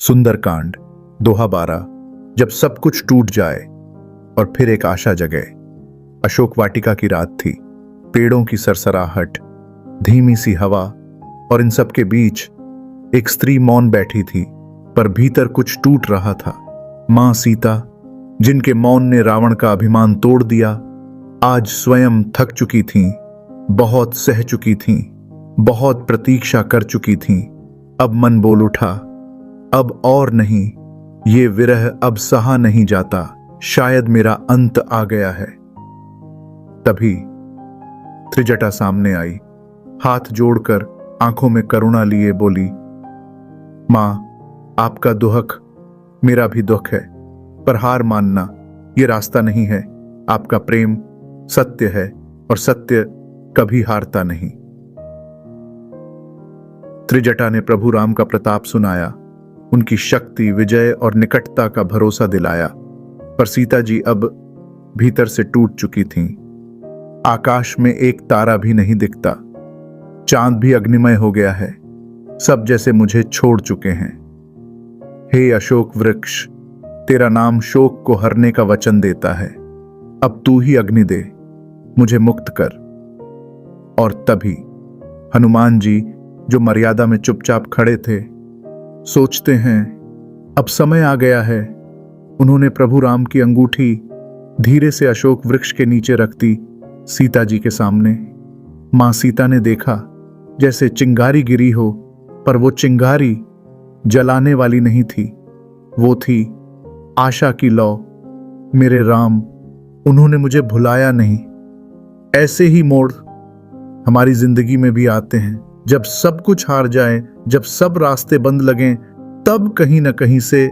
सुंदरकांड दोहा 12। जब सब कुछ टूट जाए और फिर एक आशा जगे। अशोक वाटिका की रात थी। पेड़ों की सरसराहट, धीमी सी हवा, और इन सब के बीच एक स्त्री मौन बैठी थी, पर भीतर कुछ टूट रहा था। मां सीता, जिनके मौन ने रावण का अभिमान तोड़ दिया, आज स्वयं थक चुकी थीं, बहुत सह चुकी थीं, बहुत प्रतीक्षा कर चुकी थीं। अब मन बोल उठा, अब और नहीं, ये विरह अब सहा नहीं जाता, शायद मेरा अंत आ गया है। तभी त्रिजटा सामने आई, हाथ जोड़कर आंखों में करुणा लिए बोली, मां, आपका दुहक मेरा भी दुख है, पर हार मानना ये रास्ता नहीं है। आपका प्रेम सत्य है और सत्य कभी हारता नहीं। त्रिजटा ने प्रभु राम का प्रताप सुनाया, उनकी शक्ति, विजय और निकटता का भरोसा दिलाया। पर सीता जी अब भीतर से टूट चुकी थीं। आकाश में एक तारा भी नहीं दिखता, चांद भी अग्निमय हो गया है, सब जैसे मुझे छोड़ चुके हैं। हे अशोक वृक्ष, तेरा नाम शोक को हरने का वचन देता है। अब तू ही अग्नि दे, मुझे मुक्त कर। और तभी हनुमान जी, जो मर्यादा में चुपचाप खड़े थे, सोचते हैं अब समय आ गया है। उन्होंने प्रभु राम की अंगूठी धीरे से अशोक वृक्ष के नीचे रख दी, सीता जी के सामने। मां सीता ने देखा जैसे चिंगारी गिरी हो, पर वो चिंगारी जलाने वाली नहीं थी, वो थी आशा की लौ। मेरे राम, उन्होंने मुझे भुलाया नहीं। ऐसे ही मोड़ हमारी जिंदगी में भी आते हैं। जब सब कुछ हार जाए, जब सब रास्ते बंद लगें, तब कहीं ना कहीं से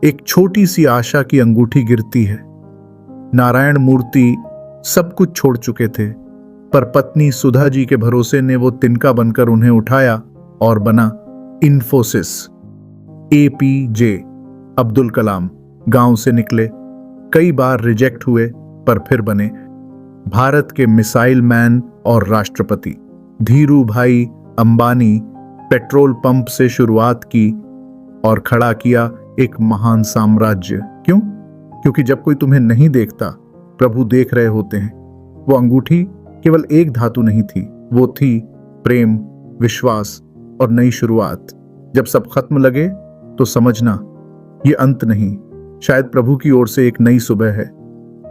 एक छोटी सी आशा की अंगूठी गिरती है। नारायण मूर्ति सब कुछ छोड़ चुके थे, पर पत्नी सुधा जी के भरोसे ने वो तिनका बनकर उन्हें उठाया और बना इंफोसिस। APJ अब्दुल कलाम गांव से निकले, कई बार रिजेक्ट हुए, पर फिर बने भारत के मिसाइल मैन और राष्ट्रपति। धीरू भाई अंबानी पेट्रोल पंप से शुरुआत की और खड़ा किया एक महान साम्राज्य। क्यों? क्योंकि जब कोई तुम्हें नहीं देखता, प्रभु देख रहे होते हैं। वो अंगूठी केवल एक धातु नहीं थी, वो थी प्रेम, विश्वास और नई शुरुआत। जब सब खत्म लगे तो समझना ये अंत नहीं, शायद प्रभु की ओर से एक नई सुबह है।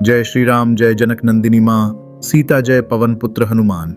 जय श्री राम, जय जनक नंदिनी मां, सीता जय पवन पुत्र हनुमान।